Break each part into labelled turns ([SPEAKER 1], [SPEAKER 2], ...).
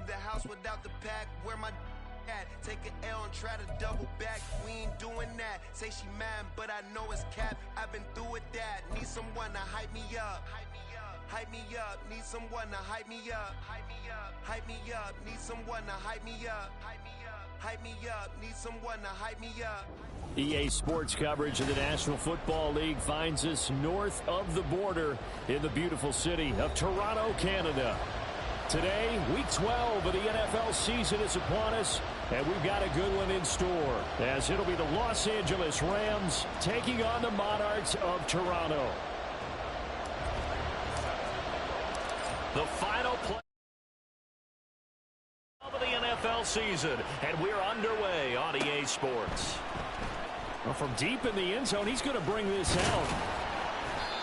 [SPEAKER 1] leave the house without the pack. Where my at? Take an L and try to double back. We ain't doing that. Say she mad, but I know it's cap. I've been through with that. Need someone to hype me up. Hype me up. Need someone to hype me up. Hype me up. Hype me up. Need someone to hype me up. Hype me up. Hype me up. Need someone to hype me up.
[SPEAKER 2] EA Sports coverage of the National Football League finds us north of the border in the beautiful city of Toronto, Canada. Today, week 12 of the NFL season is upon us, and we've got a good one in store, as it'll be the Los Angeles Rams taking on the Monarchs of Toronto. The final play of the NFL season, and we're underway on EA Sports. Well, from deep in the end zone, he's going to bring this out.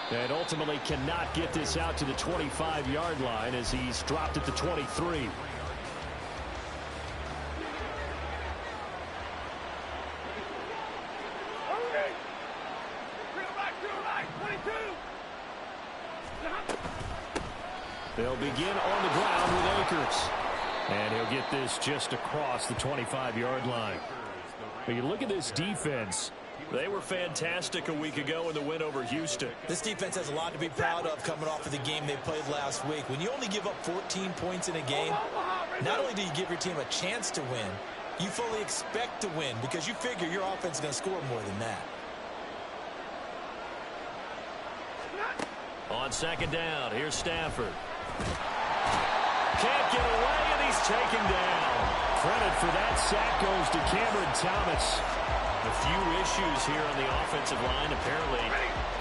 [SPEAKER 2] And ultimately cannot get this out to the 25-yard line as he's dropped at the 23. They'll begin on the ground with Akers. And he'll get this just across the 25-yard line. But you look at this defense. They were fantastic a week ago in the win over Houston.
[SPEAKER 3] This defense has a lot to be proud of coming off of the game they played last week. When you only give up 14 points in a game, not only do you give your team a chance to win, you fully expect to win because you figure your offense is going to score more than that.
[SPEAKER 2] On second down, here's Stafford. Can't get away, and he's taken down. Credit for that sack goes to Cameron Thomas. A few issues here on the offensive line. Apparently,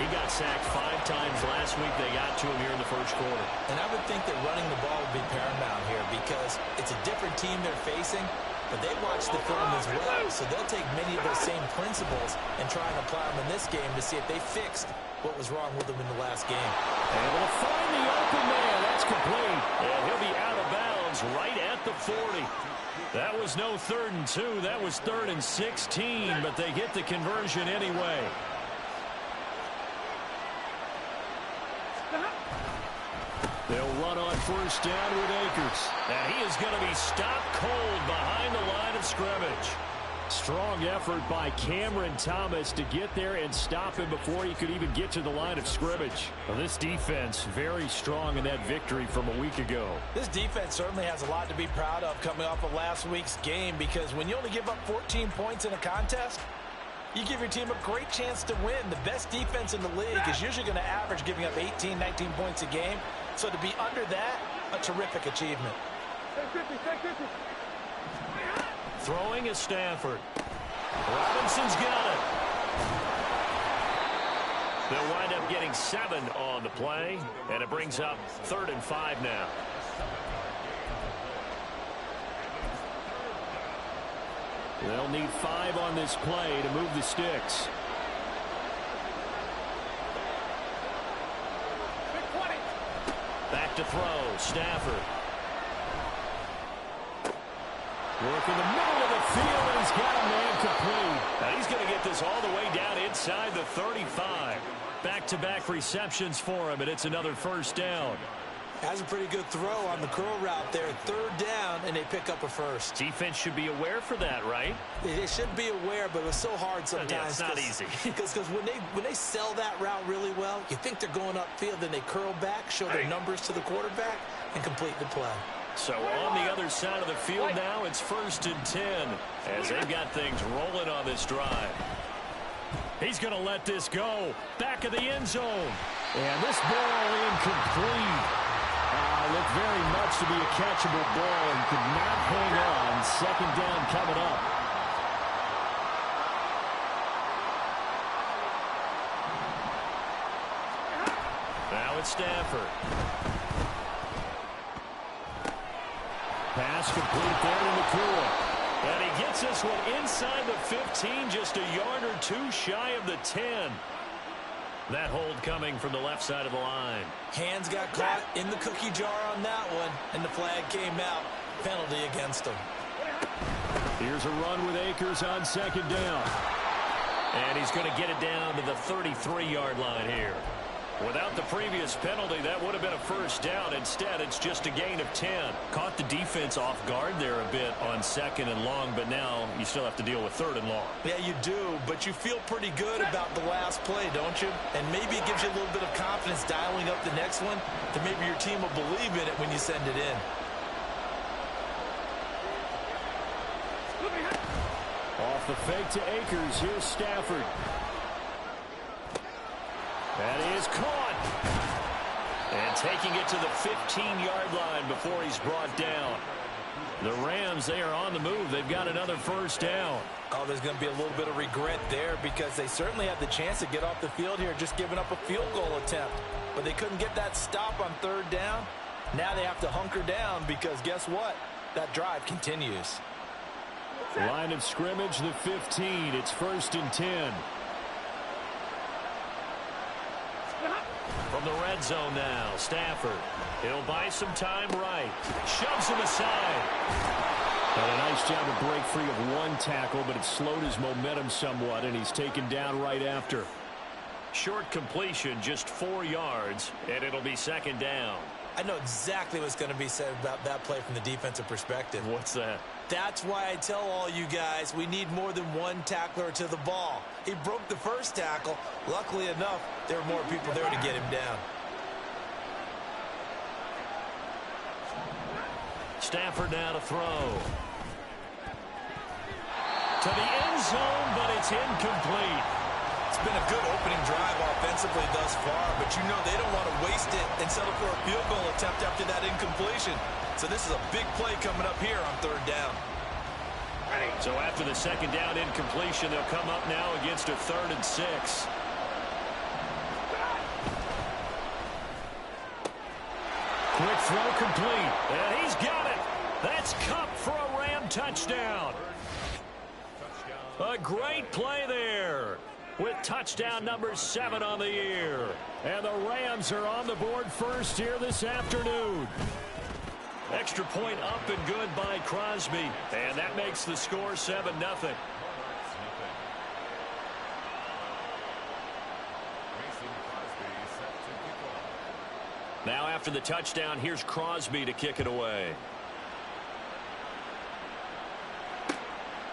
[SPEAKER 2] he got sacked 5 times last week. They got to him here in the first quarter.
[SPEAKER 3] And I would think that running the ball would be paramount here because it's a different team they're facing, but they watch the film as well. So they'll take many of those same principles and try and apply them in this game to see if they fixed what was wrong with them in the last game.
[SPEAKER 2] Able to find the open man. That's complete. And he'll be out of bounds right at the 40. That was no 3rd and 2. That was 3rd and 16, but they get the conversion anyway. They'll run on first down with Akers. And he is going to be stopped cold behind the line of scrimmage. Strong effort by Cameron Thomas to get there and stop him before he could even get to the line of scrimmage. Well, this defense very strong in that victory from a week ago.
[SPEAKER 3] This defense certainly has a lot to be proud of coming off of last week's game because when you only give up 14 points in a contest, you give your team a great chance to win. The best defense in the league is usually going to average giving up 18, 19 points a game. So to be under that, a terrific achievement.
[SPEAKER 2] Throwing is Stafford. Robinson's got it. They'll wind up getting 7 on the play, and it brings up 3rd and 5 now. They'll need 5 on this play to move the sticks. Back to throw, Stafford. Work in the middle of the field, and he's got a man complete. Now he's going to get this all the way down inside the 35. Back-to-back receptions for him, and it's another first down.
[SPEAKER 3] Has a pretty good throw on the curl route there. 3rd down, and they pick up a first.
[SPEAKER 2] Defense should be aware for that, right?
[SPEAKER 3] They should be aware, but it's so hard sometimes.
[SPEAKER 2] Yeah, it's not easy.
[SPEAKER 3] Because when they sell that route really well, you think they're going upfield, then they curl back, show their numbers to the quarterback, and complete the play.
[SPEAKER 2] So on the other side of the field now, it's 1st and 10 as they've got things rolling on this drive. He's going to let this go. Back of the end zone. And this ball incomplete. Looked very much to be a catchable ball and could not hang on. 2nd down coming up. Now it's Stafford. Pass complete there to McCool. And he gets this one inside the 15, just a yard or 2 shy of the 10. That hold coming from the left side of the line.
[SPEAKER 3] Hands got caught in the cookie jar on that one, and the flag came out. Penalty against him.
[SPEAKER 2] Here's a run with Akers on 2nd down. And he's going to get it down to the 33-yard line here. Without the previous penalty, that would have been a first down. Instead, it's just a gain of 10. Caught the defense off guard there a bit on 2nd and long, but now you still have to deal with 3rd and long.
[SPEAKER 3] Yeah, you do, but you feel pretty good about the last play, don't you? And maybe it gives you a little bit of confidence dialing up the next one that maybe your team will believe in it when you send it in.
[SPEAKER 2] Off the fake to Akers. Here's Stafford. That is caught. And taking it to the 15-yard line before he's brought down. The Rams, they are on the move. They've got another first down.
[SPEAKER 3] Oh, there's going to be a little bit of regret there because they certainly had the chance to get off the field here, just giving up a field goal attempt. But they couldn't get that stop on 3rd down. Now they have to hunker down because guess what? That drive continues.
[SPEAKER 2] Line of scrimmage, the 15. It's 1st and 10. From the red zone now, Stafford. He'll buy some time right. Shoves him aside. And a nice job to break free of one tackle, but it slowed his momentum somewhat, and he's taken down right after. Short completion, just 4 yards, and it'll be 2nd down.
[SPEAKER 3] I know exactly what's going to be said about that play from the defensive perspective.
[SPEAKER 2] What's that?
[SPEAKER 3] That's why I tell all you guys we need more than one tackler to the ball. He broke the first tackle. Luckily enough, there were more people there to get him down.
[SPEAKER 2] Stafford now to throw. To the end zone, but it's incomplete.
[SPEAKER 3] It's been a good opening drive offensively thus far, but you know they don't want to waste it and settle for a field goal attempt after that incompletion. So this is a big play coming up here on 3rd down.
[SPEAKER 2] So after the 2nd down incompletion, they'll come up now against a 3rd and 6. Quick throw complete, and he's got it. That's Kupp for a Ram touchdown. A great play there with touchdown number 7 on the year. And the Rams are on the board first here this afternoon. Extra point up and good by Crosby. And that makes the score 7-0. Now after the touchdown, here's Crosby to kick it away.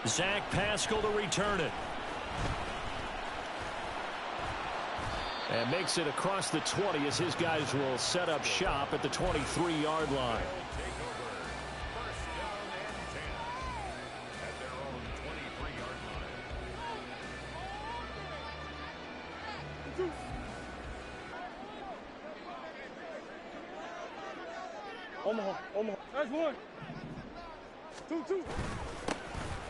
[SPEAKER 2] Zach Pascal to return it. And makes it across the 20 as his guys will set up shop at the 23-yard line.
[SPEAKER 4] Omaha. That's 1. 2.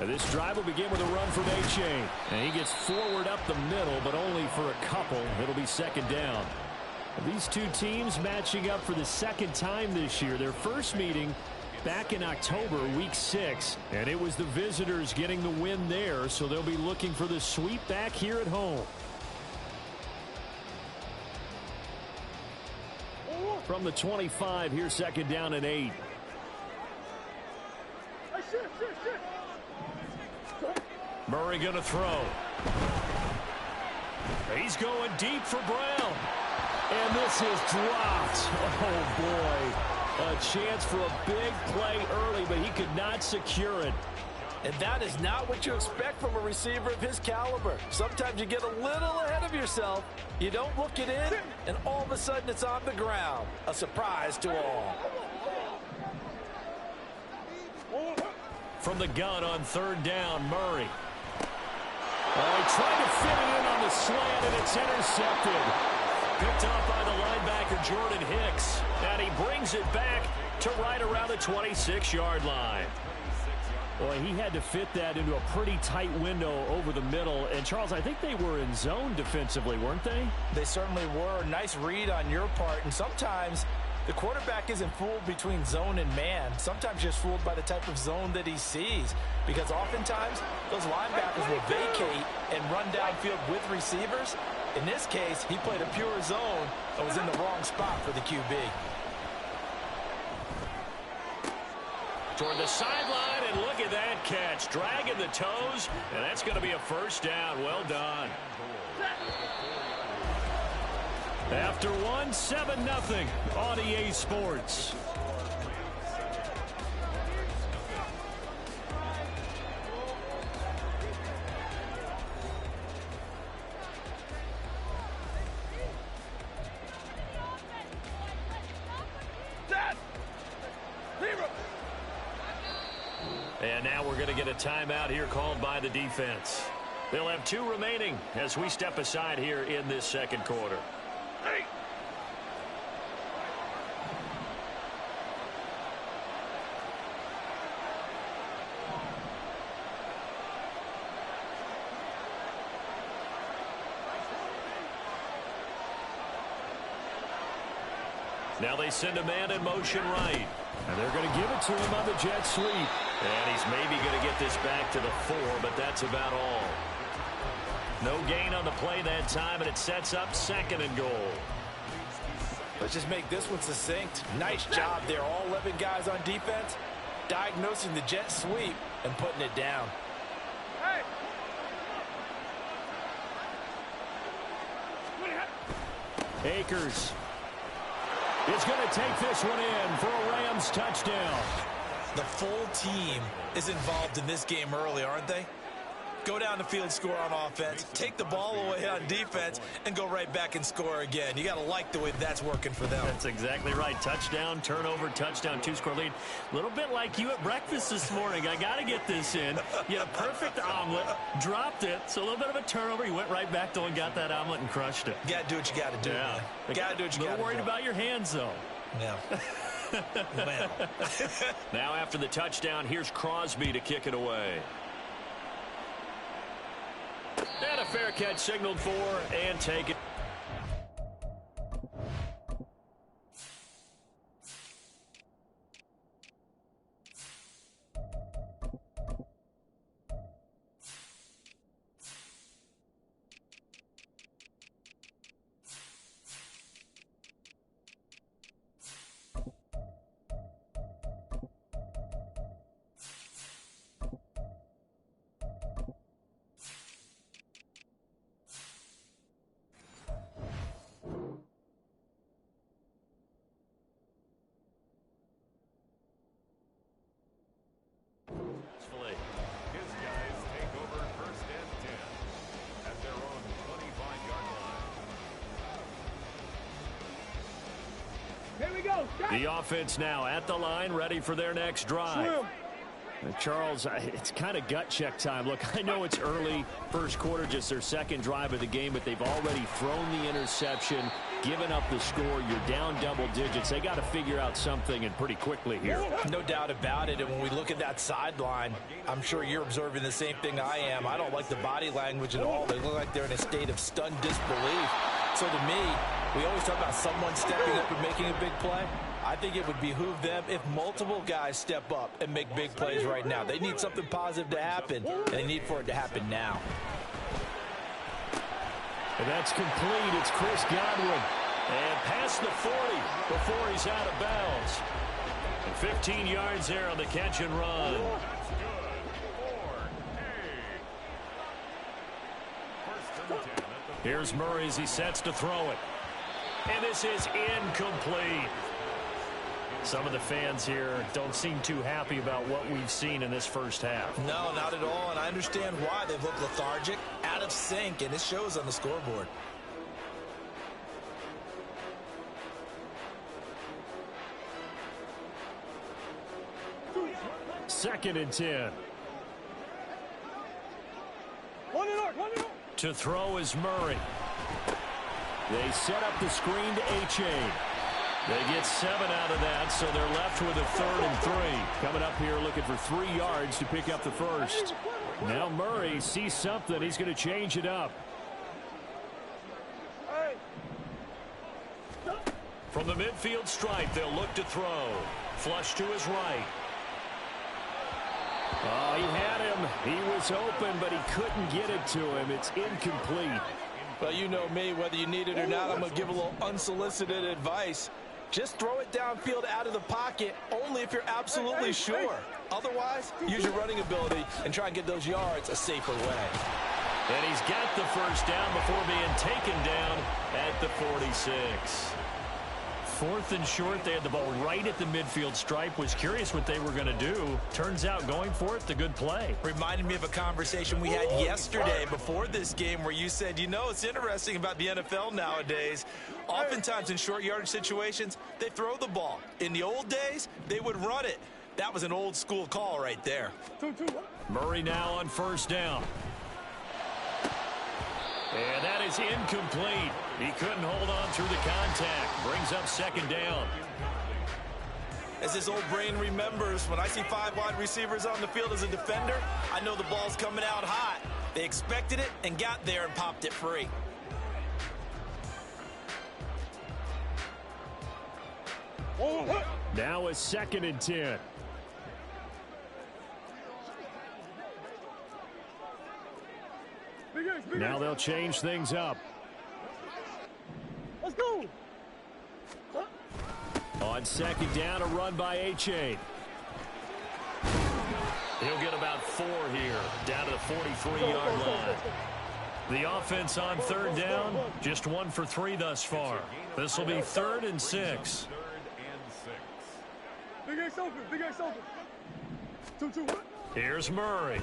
[SPEAKER 2] And this drive will begin with a run from A-Chain. And he gets forward up the middle, but only for a couple. It'll be 2nd down. These two teams matching up for the 2nd time this year. Their first meeting back in October, week 6. And it was the visitors getting the win there, so they'll be looking for the sweep back here at home. From the 25, here's 2nd down and 8. Murray going to throw. He's going deep for Brown. And this is dropped. Oh, boy. A chance for a big play early, but he could not secure it.
[SPEAKER 3] And that is not what you expect from a receiver of his caliber. Sometimes you get a little ahead of yourself. You don't look it in, and all of a sudden it's on the ground. A surprise to all.
[SPEAKER 2] From the gun on 3rd down, Murray. Oh, he tried to fit it in on the slant, and it's intercepted. Picked up by the linebacker, Jordan Hicks. And he brings it back to right around the 26-yard line. Boy, he had to fit that into a pretty tight window over the middle. And, Charles, I think they were in zone defensively, weren't they?
[SPEAKER 3] They certainly were. Nice read on your part. And sometimes the quarterback isn't fooled between zone and man. Sometimes just fooled by the type of zone that he sees. Because oftentimes, those linebackers will vacate and run downfield with receivers. In this case, he played a pure zone and was in the wrong spot for the QB.
[SPEAKER 2] Toward the sideline, and look at that catch. Dragging the toes, and that's going to be a first down. Well done. After one, 7-0 on EA Sports. And now we're going to get a timeout here called by the defense. They'll have 2 remaining as we step aside here in this second quarter. Hey. Now they send a man in motion right. And they're going to give it to him on the jet sweep. And he's maybe going to get this back to the 4, but that's about all. No gain on the play that time, and it sets up 2nd and goal.
[SPEAKER 3] Let's just make this one succinct. Nice job there, all 11 guys on defense, diagnosing the jet sweep and putting it down.
[SPEAKER 2] Akers is going to take this one in for a Rams touchdown.
[SPEAKER 3] The full team is involved in this game early, aren't they? Go down the field, score on offense, take the ball away on defense, and go right back and score again. You got to like the way that's working for them.
[SPEAKER 2] That's exactly right. Touchdown, turnover, touchdown, 2-score lead. A little bit like you at breakfast this morning. I got to get this in. You had a perfect omelet, dropped it, so a little bit of a turnover. You went right back, though, and got that omelet and crushed it.
[SPEAKER 3] You got to do what you got to do.
[SPEAKER 2] Yeah.
[SPEAKER 3] Got to do what you got to do.
[SPEAKER 2] A little worried about your hands, though.
[SPEAKER 3] Yeah. Well.
[SPEAKER 2] Now after the touchdown, here's Crosby to kick it away. And a fair catch signaled for and taken. The offense now at the line, ready for their next drive. Charles, it's kind of gut check time. Look, I know it's early, first quarter, just their second drive of the game, but they've already thrown the interception, given up the score. You're down double digits. They got to figure out something, and pretty quickly here.
[SPEAKER 3] No doubt about it, and when we look at that sideline, I'm sure you're observing the same thing I am. I don't like the body language at all. They look like they're in a state of stunned disbelief. So to me, we always talk about someone stepping up and making a big play. I think it would behoove them if multiple guys step up and make big plays right now. They need something positive to happen, and they need for it to happen now.
[SPEAKER 2] And that's complete. It's Chris Godwin. And past the 40 before he's out of bounds. And 15 yards there on the catch and run. Here's Murray as he sets to throw it. And this is incomplete. Some of the fans here don't seem too happy about what we've seen in this first half.
[SPEAKER 3] No, not at all, and I understand why. They've looked lethargic, out of sync, and it shows on the scoreboard.
[SPEAKER 2] Second and 10. To throw is Murray. They set up the screen to A-Chain. They get 7 out of that, so they're left with a 3rd and 3. Coming up here looking for 3 yards to pick up the first. Now Murray sees something. He's going to change it up. From the midfield stripe, they'll look to throw. Flush to his right. Oh, he had him. He was open, but he couldn't get it to him. It's incomplete.
[SPEAKER 3] Well, you know me, whether you need it or not, I'm going to give a little unsolicited advice. Just throw it downfield out of the pocket only if you're absolutely sure. Otherwise, use your running ability and try and get those yards a safer way.
[SPEAKER 2] And he's got the first down before being taken down at the 46. 4th and short. They had the ball right at the midfield stripe. Was curious what they were going to do. Turns out going for it, the good play.
[SPEAKER 3] Reminded me of a conversation we had yesterday before this game where you said, you know, it's interesting about the NFL nowadays. Oftentimes in short yardage situations, they throw the ball. In the old days, they would run it. That was an old school call right there.
[SPEAKER 2] Murray now on first down. And that is incomplete. He couldn't hold on through the contact. Brings up second down.
[SPEAKER 3] As his old brain remembers, when I see 5 wide receivers on the field as a defender, I know the ball's coming out hot. They expected it and got there and popped it free.
[SPEAKER 2] Now a 2nd and 10. Now they'll change things up.
[SPEAKER 4] Let's go.
[SPEAKER 2] On second down, a run by H.A. He'll get about 4 here, down to the 43-yard line. The offense on third down, just 1 for 3 thus far. This will be 3rd and 6.
[SPEAKER 4] Big X open, Big X open. 2-2.
[SPEAKER 2] Here's Murray.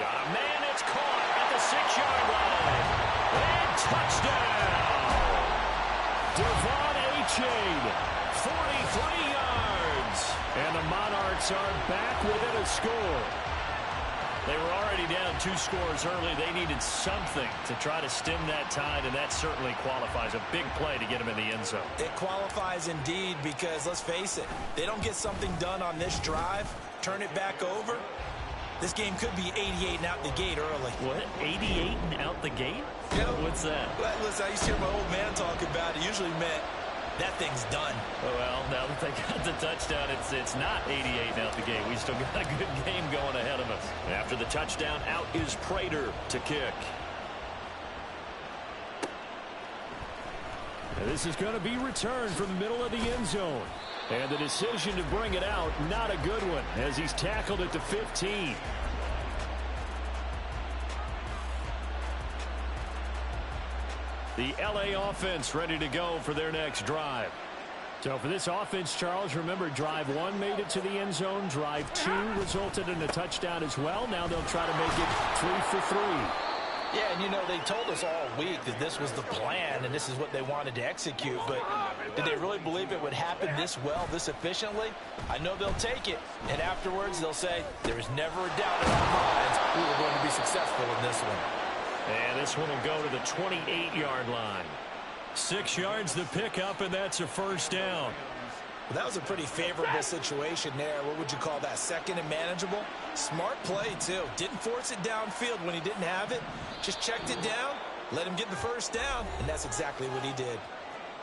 [SPEAKER 2] Got a man that's caught at the 6-yard line. And touchdown! Devon Achane, 43 yards. And the Monarchs are back within a score. They were already down 2 scores early. They needed something to try to stem that tide, and that certainly qualifies. A big play to get them in the end zone.
[SPEAKER 3] It qualifies indeed because, let's face it, they don't get something done on this drive, turn it back over, this game could be 88 and out the gate early.
[SPEAKER 2] What? 88 and out the gate?
[SPEAKER 3] Yeah.
[SPEAKER 2] What's that?
[SPEAKER 3] Well, listen, I used to hear my old man talk about it. Usually meant that thing's done.
[SPEAKER 2] Oh, well, now that they got the touchdown, it's not 88 and out the gate. We still got a good game going ahead of us. After the touchdown, out is Prater to kick. And this is going to be returned from the middle of the end zone. And the decision to bring it out, not a good one, as he's tackled at the 15. The LA offense ready to go for their next drive. So for this offense, Charles, remember drive 1 made it to the end zone. Drive 2 resulted in a touchdown as well. Now they'll try to make it 3 for 3.
[SPEAKER 3] Yeah, and you know, they told us all week that this was the plan and this is what they wanted to execute, but did they really believe it would happen this well, this efficiently? I know they'll take it, and afterwards they'll say, there's never a doubt in our minds we were going to be successful in this one.
[SPEAKER 2] And this one will go to the 28-yard line. 6 yards the pickup, and that's a first down.
[SPEAKER 3] Well, that was a pretty favorable situation there. What would you call that? 2nd and manageable? Smart play, too. Didn't force it downfield when he didn't have it. Just checked it down, let him get the first down, and that's exactly what he did.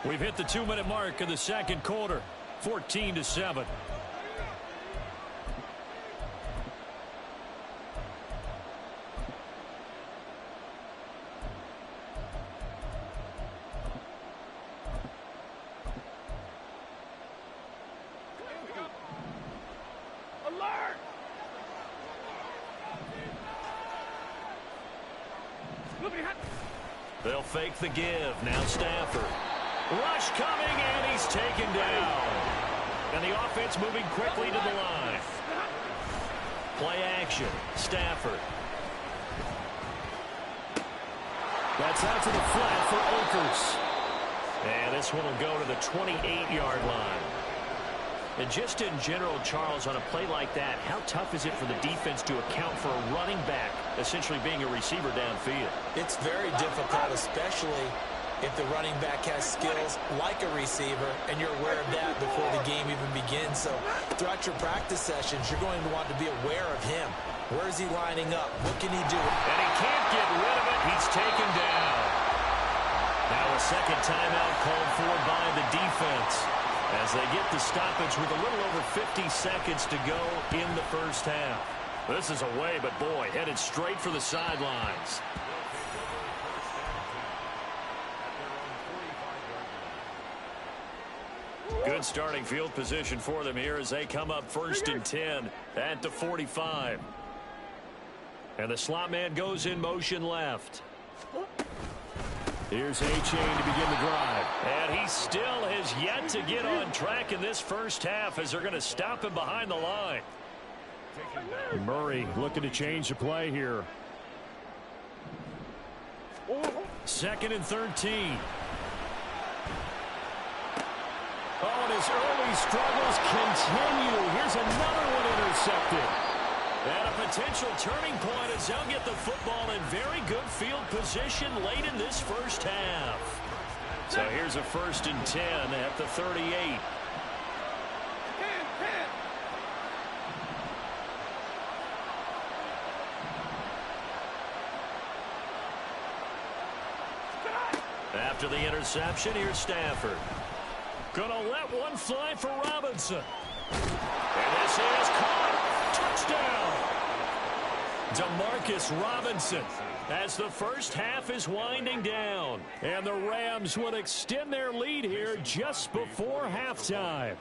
[SPEAKER 2] We've hit the 2-minute mark of the second quarter, 14-7. They'll fake the give. Now Stafford. Rush coming, and he's taken down. And the offense moving quickly to the line. Play action. Stafford. That's out to the flat for Akers. And this one will go to the 28-yard line. And just in general, Charles, on a play like that, how tough is it for the defense to account for a running back essentially being a receiver downfield?
[SPEAKER 3] It's very difficult, especially if the running back has skills like a receiver, and you're aware of that before the game even begins. So throughout your practice sessions, you're going to want to be aware of him. Where is he lining up? What can he do?
[SPEAKER 2] And he can't get rid of it. He's taken down. Now a second timeout called for by the defense as they get the stoppage with a little over 50 seconds to go in the first half. This is away, but boy, headed straight for the sidelines. Good starting field position for them here as they come up 1st and 10 at the 45. And the slot man goes in motion left. Here's A-Chain to begin the drive. And he still has yet to get on track in this first half as they're going to stop him behind the line.
[SPEAKER 5] Murray looking to change the play here.
[SPEAKER 2] 2nd and 13. Oh, and his early struggles continue. Here's another one intercepted. And a potential turning point as they'll get the football in very good field position late in this first half. So here's a 1st and 10 at the 38. After the interception, here's Stafford. Gonna let one fly for Robinson. And this is caught. Touchdown. Demarcus Robinson as the first half is winding down. And the Rams would extend their lead here just before halftime.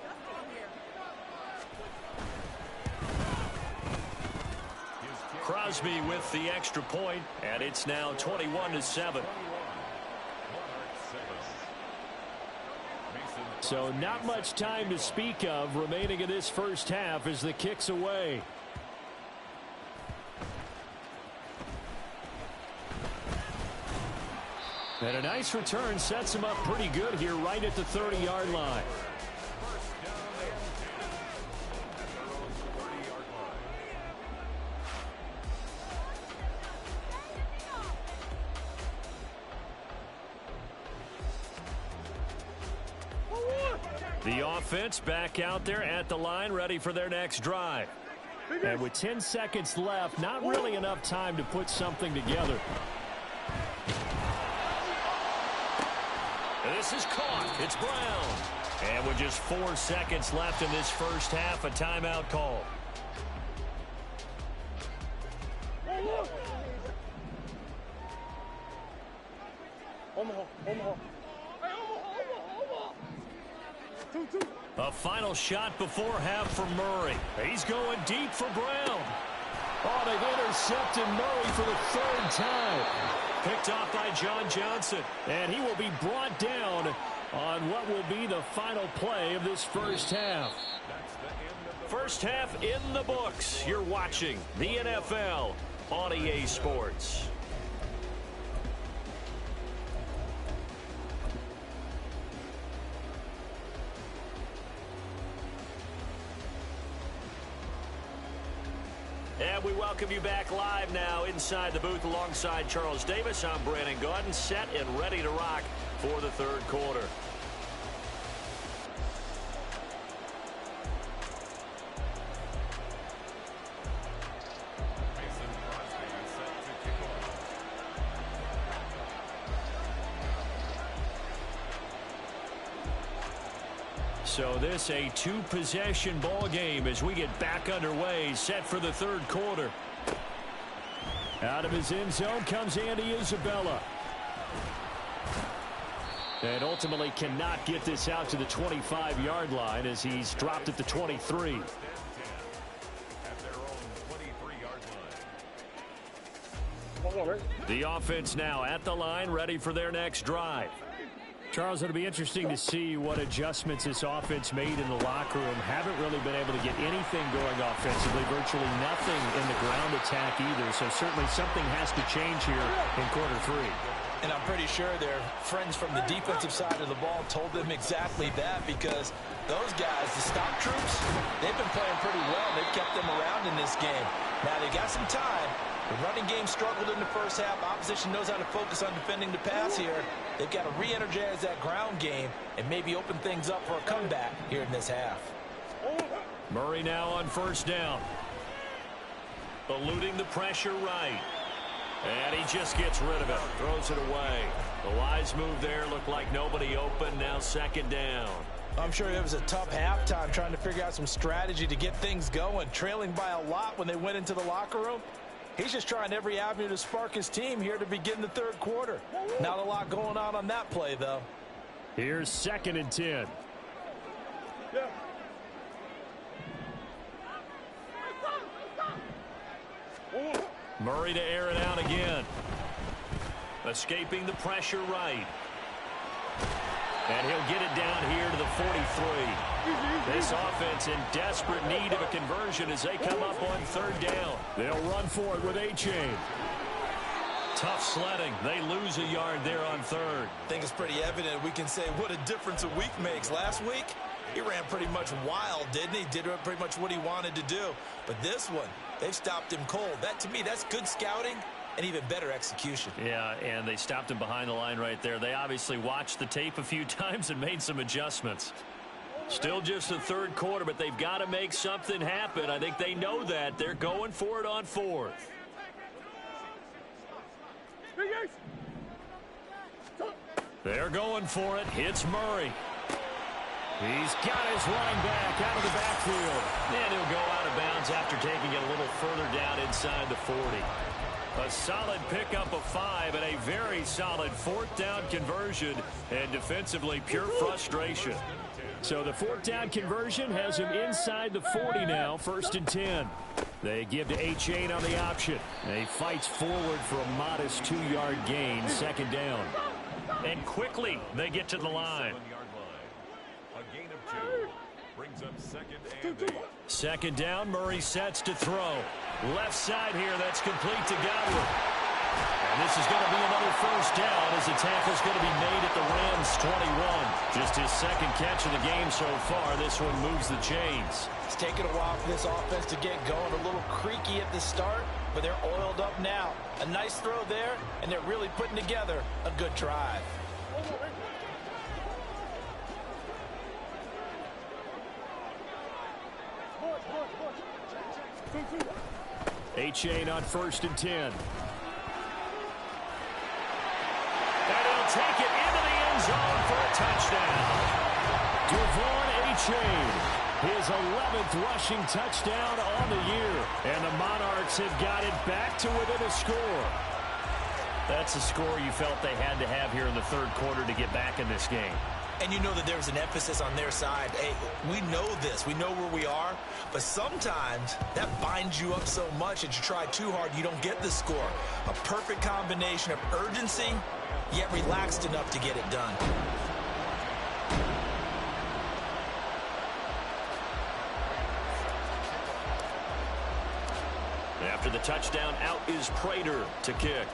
[SPEAKER 2] Crosby with the extra point, and it's now 21-7.
[SPEAKER 5] So not much time to speak of remaining in this first half as the kick's away. And a nice return sets him up pretty good here right at the 30-yard line.
[SPEAKER 2] The offense back out there at the line, ready for their next drive.
[SPEAKER 5] And with 10 seconds left, not really enough time to put something together.
[SPEAKER 2] And this is caught. It's Brown. And with just 4 seconds left in this first half, a timeout call. A final shot before half for Murray. He's going deep for Brown.
[SPEAKER 5] Oh, they've intercepted Murray for the 3rd time.
[SPEAKER 2] Picked off by John Johnson.
[SPEAKER 5] And he will be brought down on what will be the final play of this first half.
[SPEAKER 2] First half in the books. You're watching the NFL on EA Sports. And we welcome you back live now inside the booth alongside Charles Davis. I'm Brandon Gaudin, set and ready to rock for the 3rd quarter. So this a 2-possession ball game as we get back underway, set for the 3rd quarter.
[SPEAKER 5] Out of his end zone comes Andy Isabella. And ultimately cannot get this out to the 25-yard line as he's dropped at the 23.
[SPEAKER 2] The offense now at the line, ready for their next drive.
[SPEAKER 5] Charles, it'll be interesting to see what adjustments this offense made in the locker room. Haven't really been able to get anything going offensively, virtually nothing in the ground attack either. So certainly something has to change here in quarter 3.
[SPEAKER 3] And I'm pretty sure their friends from the defensive side of the ball told them exactly that, because those guys, the stop troops, they've been playing pretty well. They've kept them around in this game. Now they got some time. The running game struggled in the first half. Opposition knows how to focus on defending the pass here. They've got to re-energize that ground game and maybe open things up for a comeback here in this half.
[SPEAKER 2] Murray now on 1st down. Eluding the pressure right. And he just gets rid of it. Throws it away. The wise move there. Looked like nobody open. Now 2nd down.
[SPEAKER 3] I'm sure it was a tough halftime trying to figure out some strategy to get things going. Trailing by a lot when they went into the locker room. He's just trying every avenue to spark his team here to begin the 3rd quarter. Not a lot going on that play, though.
[SPEAKER 5] Here's 2nd and 10.
[SPEAKER 2] Murray to air it out again. Escaping the pressure right. And he'll get it down here to the 43. This offense in desperate need of a conversion as they come up on third down.
[SPEAKER 5] They'll run for it with A-Chain.
[SPEAKER 2] Tough sledding. They lose a yard there on third.
[SPEAKER 3] I think it's pretty evident. We can say what a difference a week makes. Last week, he ran pretty much wild, didn't he? Did pretty much what he wanted to do. But this one, they've stopped him cold. That, to me, that's good scouting and even better execution.
[SPEAKER 2] Yeah, and they stopped him behind the line right there. They obviously watched the tape a few times and made some adjustments. Still just the third quarter, but they've got to make something happen. I think they know that. They're going for it on fourth. They're going for it. Hits Murray.
[SPEAKER 5] He's got his line back out of the backfield.
[SPEAKER 2] And he'll go out of bounds after taking it a little further down inside the 40. A solid pickup of 5 and a very solid fourth down conversion, and defensively pure frustration.
[SPEAKER 5] So the fourth down conversion has him inside the 40 now, 1st and 10. They give to A-Chain on the option. He fights forward for a modest 2-yard gain, 2nd down.
[SPEAKER 2] And quickly they get to the line.
[SPEAKER 6] A gain of 2 brings up 2nd and 8.
[SPEAKER 2] 2nd down, Murray sets to throw. Left side here, that's complete to Godwin. And this is going to be another 1st down as the tackle's going to be made at the Rams' 21. Just his 2nd catch of the game so far. This one moves the chains.
[SPEAKER 3] It's taken a while for this offense to get going. A little creaky at the start, but they're oiled up now. A nice throw there, and they're really putting together a good drive.
[SPEAKER 5] A-Chain on 1st and 10.
[SPEAKER 2] And he'll take it into the end zone for a touchdown.
[SPEAKER 5] Devon A-Chain, his 11th rushing touchdown on the year. And the Monarchs have got it back to within a score.
[SPEAKER 2] That's a score you felt they had to have here in the third quarter to get back in this game.
[SPEAKER 3] And you know that there's an emphasis on their side. Hey, we know this. We know where we are. But sometimes that binds you up so much that you try too hard, you don't get the score. A perfect combination of urgency, yet relaxed enough to get it done.
[SPEAKER 2] After the touchdown, out is Prater to kick.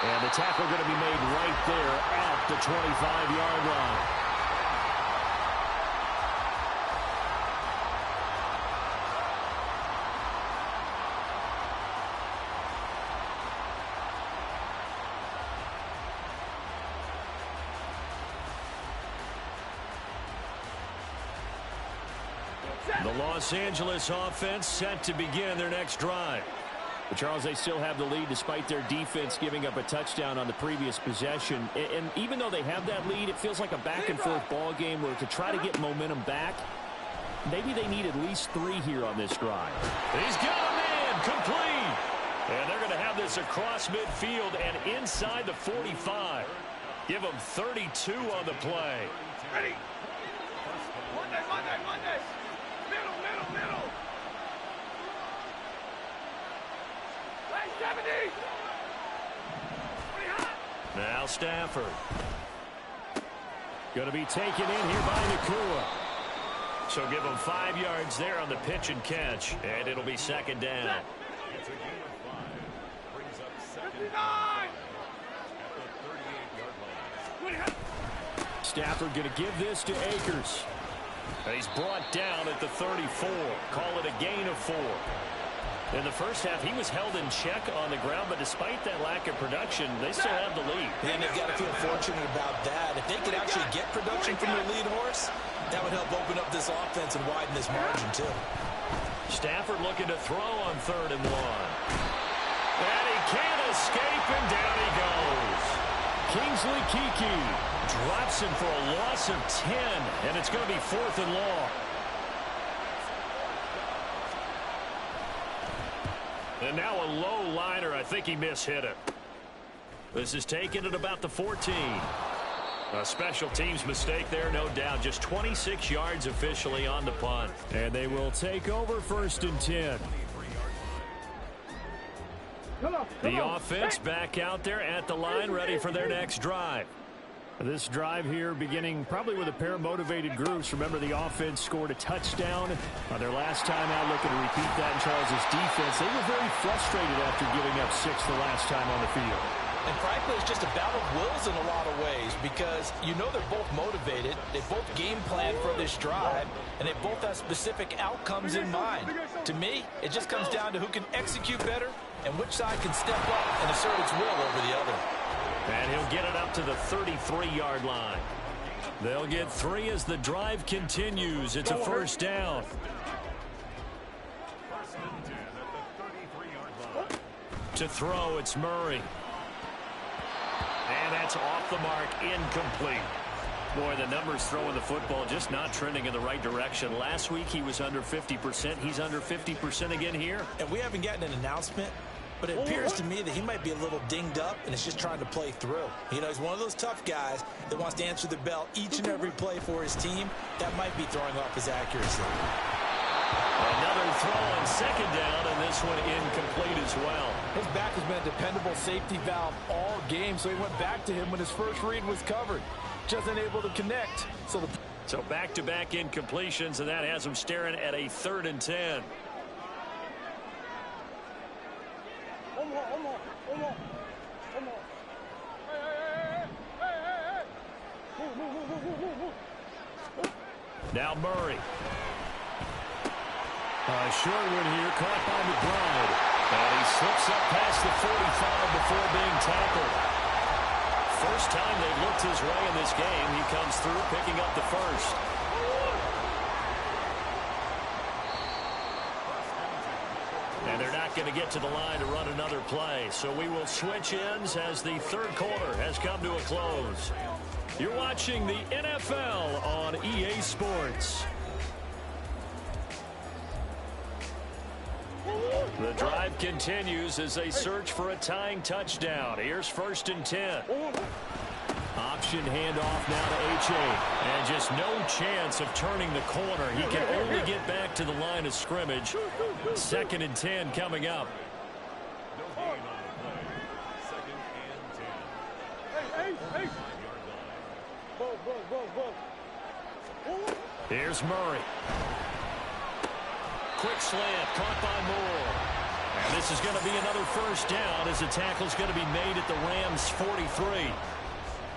[SPEAKER 5] And the tackle going to be made right there at the 25-yard line.
[SPEAKER 2] The Los Angeles offense set to begin their next drive.
[SPEAKER 5] But Charles, they still have the lead despite their defense giving up a touchdown on the previous possession. And even though they have that lead, it feels like a back-and-forth ball game where to try to get momentum back, maybe they need at least 3 here on this drive.
[SPEAKER 2] He's got a man complete. And they're going to have this across midfield and inside the 45. Give them 32 on the play.
[SPEAKER 4] Ready. Monday. Middle. Play 70.
[SPEAKER 2] Now Stafford.
[SPEAKER 5] Going to be taken in here by Nakua.
[SPEAKER 2] So give them 5 yards there on the pitch and catch. And it'll be 2nd down.
[SPEAKER 6] It's a gain of 5. Brings up 2nd
[SPEAKER 4] 59.
[SPEAKER 6] at the 38-yard line.
[SPEAKER 5] Stafford going to give this to Akers.
[SPEAKER 2] He's brought down at the 34. Call it a gain of 4. In the first half, he was held in check on the ground, but despite that lack of production, they still have the lead.
[SPEAKER 3] And they've got to feel fortunate about that. If they could actually get production from their lead horse, that would help open up this offense and widen this margin, too.
[SPEAKER 2] Stafford looking to throw on 3rd and 1. And he can't escape, and down he goes.
[SPEAKER 5] Kingsley Kiki
[SPEAKER 2] drops him for a loss of 10, and it's going to be 4th and long. And now a low liner. I think he mishit it. This is taken at about the 14. A special teams mistake there, no doubt. Just 26 yards officially on the punt.
[SPEAKER 5] And they will take over 1st and 10.
[SPEAKER 2] The offense back out there at the line, ready for their next drive.
[SPEAKER 5] This drive here beginning probably with a pair of motivated groups. Remember, the offense scored a touchdown on their last time out, looking to repeat that in Charles' defense. They were very frustrated after giving up 6 the last time on the field.
[SPEAKER 3] And frankly, it's just a battle of wills in a lot of ways because you know they're both motivated. They both game plan for this drive, and they both have specific outcomes in mind. To me, it just comes down to who can execute better and which side can step up and assert its will over the other.
[SPEAKER 2] And he'll get it up to the 33-yard line. They'll get 3 as the drive continues. It's a 1st down. To throw, it's Murray. And that's off the mark, incomplete. Boy, the numbers throwing the football just not trending in the right direction. Last week he was under 50%. He's under 50% again here.
[SPEAKER 3] And we haven't gotten an announcement, but it appears to me that he might be a little dinged up and is just trying to play through. You know, he's one of those tough guys that wants to answer the bell each and every play for his team. That might be throwing off his accuracy.
[SPEAKER 2] Another throw on 2nd down, and this one incomplete as well.
[SPEAKER 7] His back has been a dependable safety valve all game, so he went back to him when his first read was covered. Just unable to connect.
[SPEAKER 2] So back-to-back incompletions, and that has him staring at a 3rd and 10. Now Murray.
[SPEAKER 5] A short one here, caught by McBride.
[SPEAKER 2] And he slips up past the 45 before being tackled. First time they've looked his way in this game. He comes through picking up the 1st. And they're not going to get to the line to run another play. So we will switch ends as the 3rd quarter has come to a close. You're watching the NFL on EA Sports. The drive continues as they search for a tying touchdown. Here's 1st and 10.
[SPEAKER 5] Option handoff now to H.A.
[SPEAKER 2] And just no chance of turning the corner. He can only get back to the line of scrimmage. 2nd and 10 coming up. Here's Murray. Quick slant, caught by Moore. And this is going to be another 1st down as the tackle's going to be made at the Rams' 43.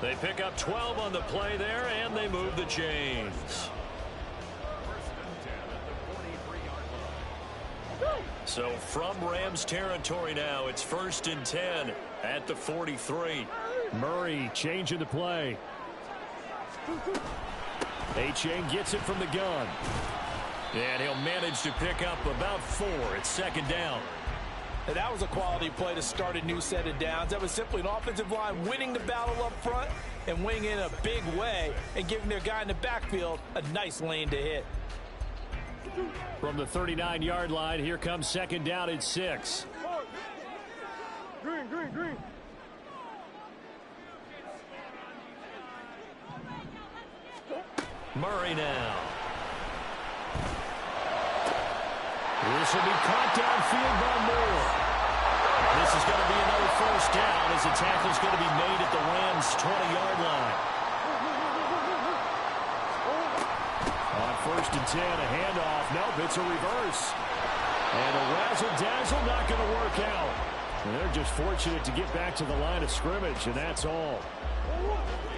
[SPEAKER 2] They pick up 12 on the play there, and they move the chains. So from Rams territory now, it's 1st and 10 at the 43.
[SPEAKER 5] Murray changing the play. Achane gets it from the gun.
[SPEAKER 2] And he'll manage to pick up about 4 at 2nd down.
[SPEAKER 3] And that was a quality play to start a new set of downs. That was simply an offensive line winning the battle up front and winning in a big way and giving their guy in the backfield a nice lane to hit.
[SPEAKER 5] From the 39-yard line, here comes 2nd down at 6.
[SPEAKER 7] Green.
[SPEAKER 2] Murray now. This will be caught downfield by Moore. This is going to be another 1st down as the tackle's going to be made at the Rams' 20-yard line.
[SPEAKER 5] On 1st and 10, a handoff. Nope, it's a reverse. And a razzle-dazzle not going to work out. And they're just fortunate to get back to the line of scrimmage, and that's all.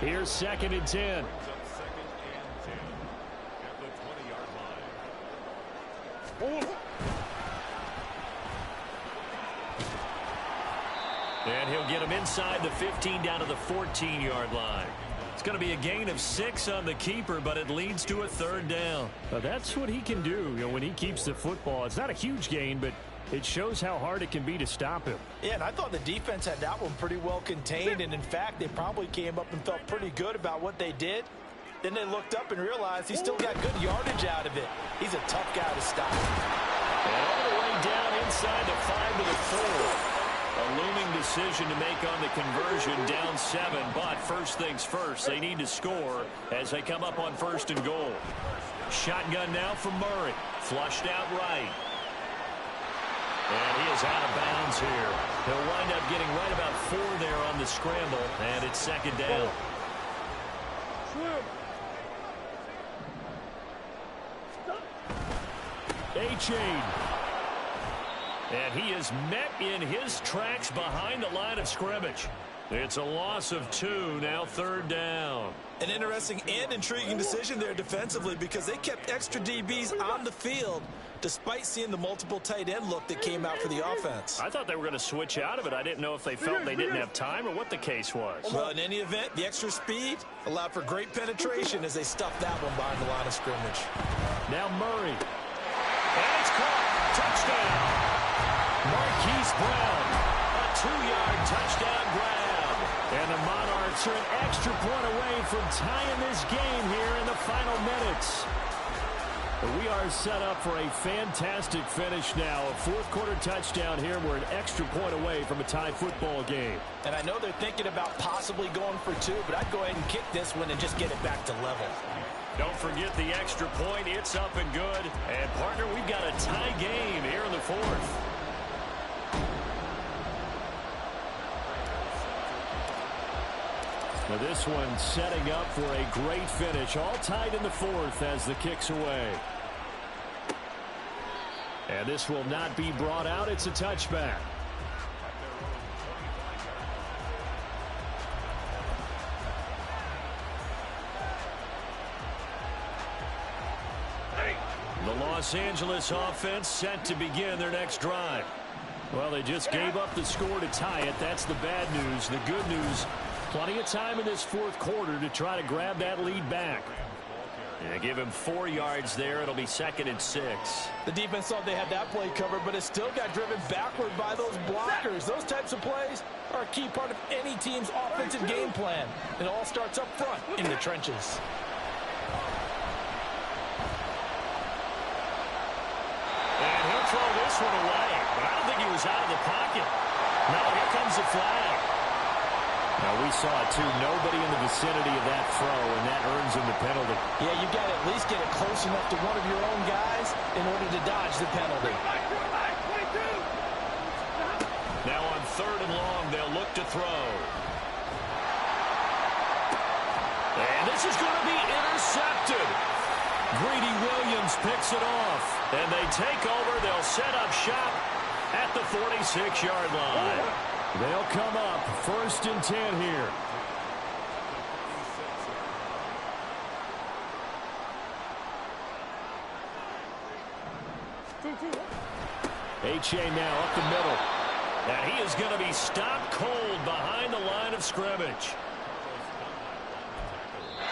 [SPEAKER 5] Here's 2nd and 10.
[SPEAKER 2] And he'll get him inside the 15 down to the 14-yard line. It's going to be a gain of 6 on the keeper, but it leads to a 3rd down.
[SPEAKER 5] That's what he can do, when he keeps the football. It's not a huge gain, but it shows how hard it can be to stop him.
[SPEAKER 3] Yeah, and I thought the defense had that one pretty well contained, and in fact, they probably came up and felt pretty good about what they did. Then they looked up and realized he still got good yardage out of it. He's a tough guy to stop.
[SPEAKER 2] And all the way down inside the 5 to the 4. A looming decision to make on the conversion, down 7. But first things first, they need to score as they come up on 1st and goal. Shotgun now from Murray. Flushed out right. And he is out of bounds here. He'll wind up getting right about 4 there on the scramble, and it's 2nd down.
[SPEAKER 5] A-Chain.
[SPEAKER 2] And he is met in his tracks behind the line of scrimmage. It's a loss of 2, now 3rd down.
[SPEAKER 3] An interesting and intriguing decision there defensively because they kept extra DBs on the field despite seeing the multiple tight end look that came out for the offense.
[SPEAKER 2] I thought they were going to switch out of it. I didn't know if they felt they didn't have time or what the case was.
[SPEAKER 3] Well, in any event, the extra speed allowed for great penetration as they stuffed that one behind the line of scrimmage.
[SPEAKER 5] Now Murray.
[SPEAKER 2] And it's caught. Touchdown.
[SPEAKER 5] Marquise Brown.
[SPEAKER 2] A 2-yard touchdown grab.
[SPEAKER 5] And the Monarchs are an extra point away from tying this game here in the final minutes. But we are set up for a fantastic finish now. A 4th-quarter touchdown here. We're an extra point away from a tie football game.
[SPEAKER 3] And I know they're thinking about possibly going for 2, but I'd go ahead and kick this one and just get it back to level.
[SPEAKER 2] Don't forget the extra point. It's up and good. And, partner, we've got a tie game here in the 4th.
[SPEAKER 5] Now this one setting up for a great finish. All tied in the 4th as the kick's away. And this will not be brought out. It's a touchback.
[SPEAKER 2] The Los Angeles offense set to begin their next drive.
[SPEAKER 5] Well, they just gave up the score to tie it. That's the bad news. The good news, plenty of time in this 4th quarter to try to grab that lead back.
[SPEAKER 2] Yeah, give him 4 yards there. It'll be 2nd and 6.
[SPEAKER 3] The defense thought they had that play covered, but it still got driven backward by those blockers. Those types of plays are a key part of any team's offensive game plan. It all starts up front in the trenches.
[SPEAKER 2] And he'll throw this one away, but I don't think he was out of the pocket. No, here comes the flag.
[SPEAKER 5] Now we saw it too. Nobody in the vicinity of that throw, and that earns him the penalty.
[SPEAKER 3] Yeah, you got to at least get it close enough to one of your own guys in order to dodge the penalty.
[SPEAKER 2] Now on 3rd and long, they'll look to throw. And this is going to be intercepted. Greedy Williams picks it off. And they take over. They'll set up shop at the 46-yard line.
[SPEAKER 5] They'll come up 1st and 10 here. A-Chain now up the middle.
[SPEAKER 2] And he is going to be stopped cold behind the line of scrimmage.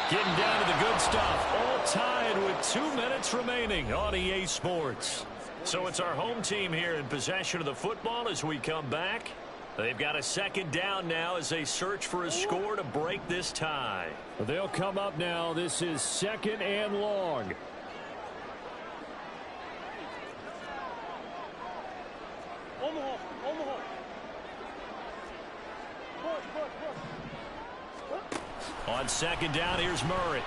[SPEAKER 2] Getting down to the good stuff. All tied with 2 minutes remaining on EA Sports. So it's our home team here in possession of the football as we come back. They've got a 2nd down now as they search for a score to break this tie.
[SPEAKER 5] They'll come up now. This is 2nd and long.
[SPEAKER 2] On 2nd down, here's Murray.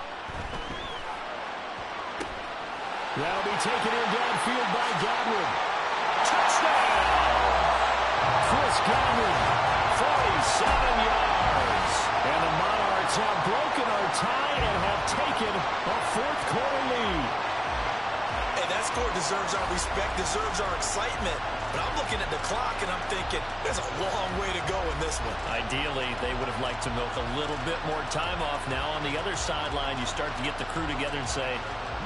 [SPEAKER 5] That'll be taken in downfield by Godwin.
[SPEAKER 2] Touchdown!
[SPEAKER 5] Chris Godwin,
[SPEAKER 2] 47 yards.
[SPEAKER 5] and the Monarchs have broken our tie and have taken a 4th-quarter lead.
[SPEAKER 3] Hey, that score deserves our respect, deserves our excitement. But I'm looking at the clock, and I'm thinking there's a long way to go in this one.
[SPEAKER 2] Ideally, they would have liked to milk a little bit more time off. Now on the other sideline, you start to get the crew together and say,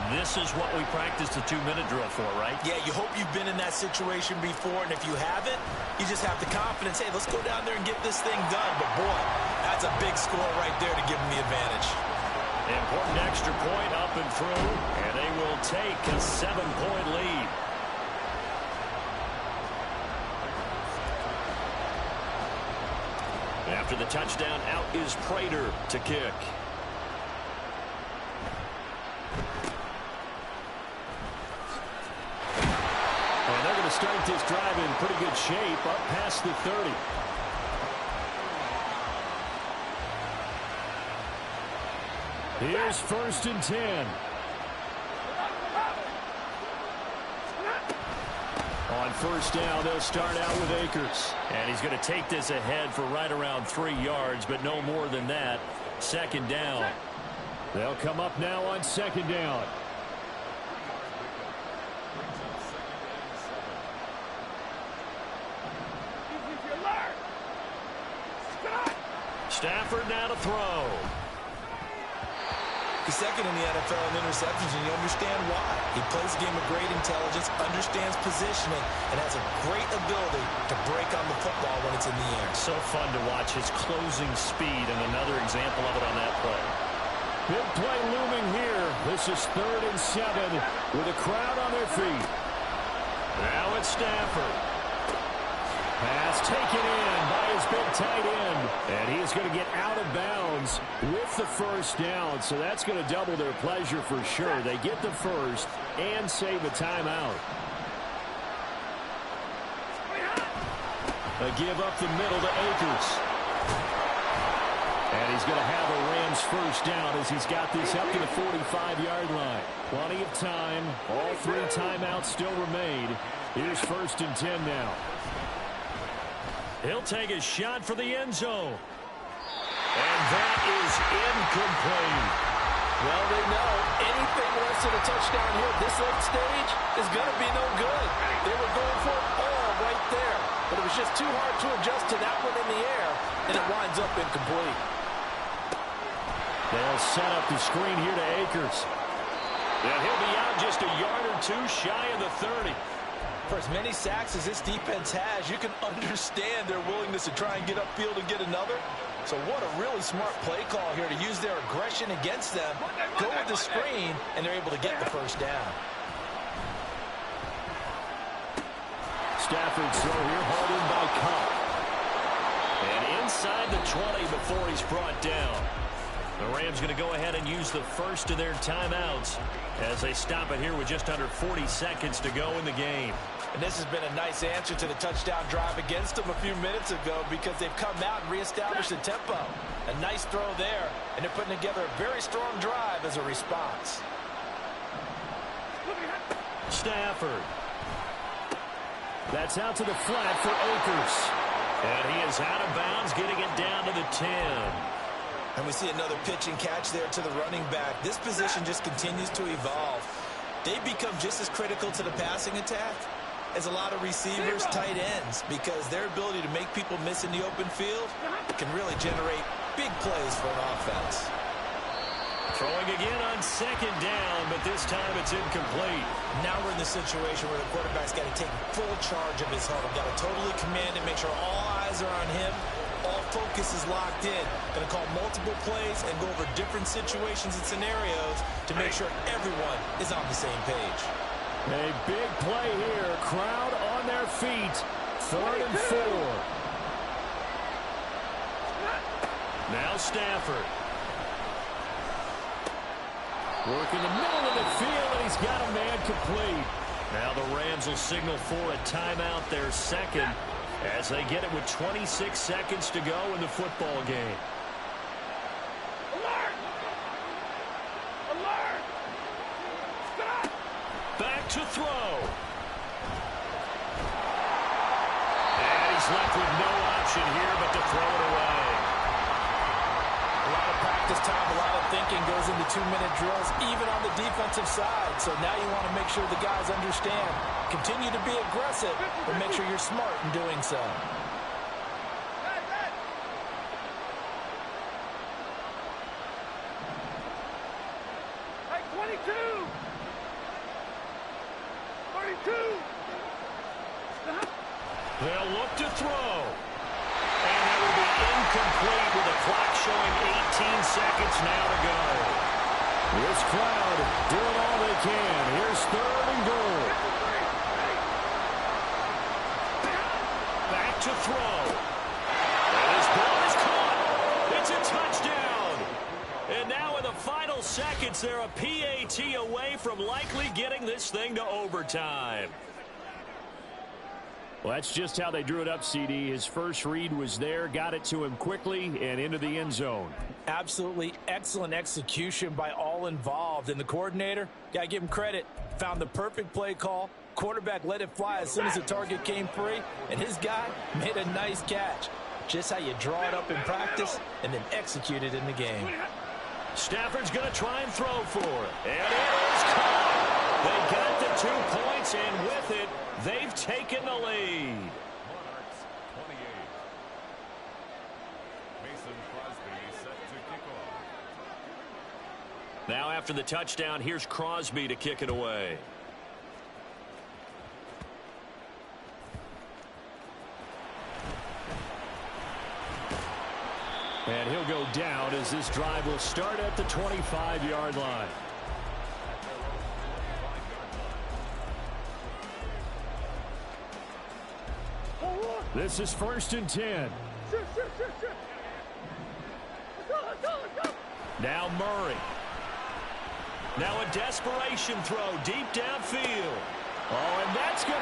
[SPEAKER 2] this is what we practiced a 2-minute drill for, right?
[SPEAKER 3] Yeah, you hope you've been in that situation before, and if you haven't, you just have the confidence, hey, let's go down there and get this thing done. But, boy, that's a big score right there to give them the advantage.
[SPEAKER 2] Important extra point up and through, and they will take a 7-point lead. After the touchdown, out is Prater to kick. And they're going to
[SPEAKER 5] to start this drive in pretty good shape, up past the 30. Here's 1st and 10. On 1st down, they'll start out with Akers. And he's going to take this ahead for right around 3 yards, but no more than that. 2nd down. They'll come up now on 2nd down. Stafford now to throw.
[SPEAKER 3] He's second in the NFL in interceptions, and you understand why. He plays a game of great intelligence, understands positioning, and has a great ability to break on the football when it's in the air.
[SPEAKER 2] So fun to watch his closing speed, and another example of it on that play.
[SPEAKER 5] Big play looming here. This is 3rd and 7 with a crowd on their feet.
[SPEAKER 2] Now it's Stafford.
[SPEAKER 5] Pass taken in by his big tight end. And he's going to get out of bounds with the 1st down. So that's going to double their pleasure for sure. They get the 1st and save a timeout. They give up the middle to Akers. And he's going to have a Rams 1st down as he's got this up to the 45-yard line. Plenty of time. All 3 timeouts still remain. Here's 1st and 10 now.
[SPEAKER 2] He'll take a shot for the end zone. And that is incomplete.
[SPEAKER 7] Well, they know anything less than a touchdown here at this late stage is going to be no good. They were going for it all right there, but it was just too hard to adjust to that one in the air, and it winds up incomplete.
[SPEAKER 5] They'll set up the screen here to Akers.
[SPEAKER 2] And he'll be out just a yard or 2 shy of the 30.
[SPEAKER 3] For as many sacks as this defense has, you can understand their willingness to try and get upfield and get another. So what a really smart play call here to use their aggression against them, go with the screen, and they're able to get the 1st down.
[SPEAKER 5] Stafford's throw here, hauled in by Cup.
[SPEAKER 2] And inside the 20 before he's brought down. The Rams going to go ahead and use the 1st of their timeouts as they stop it here with just under 40 seconds to go in the game.
[SPEAKER 3] And this has been a nice answer to the touchdown drive against them a few minutes ago because they've come out and reestablished the tempo. A nice throw there, and they're putting together a very strong drive as a response.
[SPEAKER 2] Stafford.
[SPEAKER 5] That's out to the flat for Akers.
[SPEAKER 2] And he is out of bounds, getting it down to the 10.
[SPEAKER 3] And we see another pitch and catch there to the running back. This position just continues to evolve. They become just as critical to the passing attack as a lot of receivers, tight ends, because their ability to make people miss in the open field can really generate big plays for an offense.
[SPEAKER 2] Throwing again on 2nd down, but this time it's incomplete.
[SPEAKER 3] Now we're in the situation where the quarterback's got to take full charge of his huddle. Got to totally command and make sure all eyes are on him. All focus is locked in. Going to call multiple plays and go over different situations and scenarios to make sure everyone is on the same page.
[SPEAKER 5] A big play here. Crowd on their feet. 3rd and 4.
[SPEAKER 2] Now Stafford.
[SPEAKER 5] Working the middle of the field, and he's got a man complete.
[SPEAKER 2] Now the Rams will signal for a timeout, their 2nd, as they get it with 26 seconds to go in the football game.
[SPEAKER 4] Alert! Alert! Stop!
[SPEAKER 2] Back to throw. And he's left with no option here but to throw it away.
[SPEAKER 3] A lot of practice time, a lot of thinking goes into 2-minute drills, even on the defensive side. So now you want to make sure the guys understand. Continue to be aggressive, but make sure you're smart in doing so.
[SPEAKER 4] Hey, 22! 32!
[SPEAKER 2] They'll look to throw. And that will be incomplete with the clock showing 18 seconds now to go.
[SPEAKER 5] This crowd doing all they can. Here's 3rd and goal.
[SPEAKER 2] Back to throw. And his ball is caught. It's a touchdown. And now in the final seconds, they're a PAT away from likely getting this thing to overtime.
[SPEAKER 5] Well, that's just how they drew it up, CD. His first read was there, got it to him quickly, and into the end zone.
[SPEAKER 3] Absolutely excellent execution by all involved. And the coordinator, got to give him credit, found the perfect play call. Quarterback let it fly as soon as the target came free, and his guy made a nice catch. Just how you draw it up in practice and then execute it in the game.
[SPEAKER 2] Stafford's going to try and throw for it. And it is caught. They got the 2 points, and with it, they've taken the lead.
[SPEAKER 6] Monarchs 28. Mason Crosby set to kick off.
[SPEAKER 2] Now after the touchdown, here's Crosby to kick it away.
[SPEAKER 5] And he'll go down as this drive will start at the 25-yard line. This is 1st and 10. Now Murray. Now a desperation throw deep downfield. Oh, and that's going to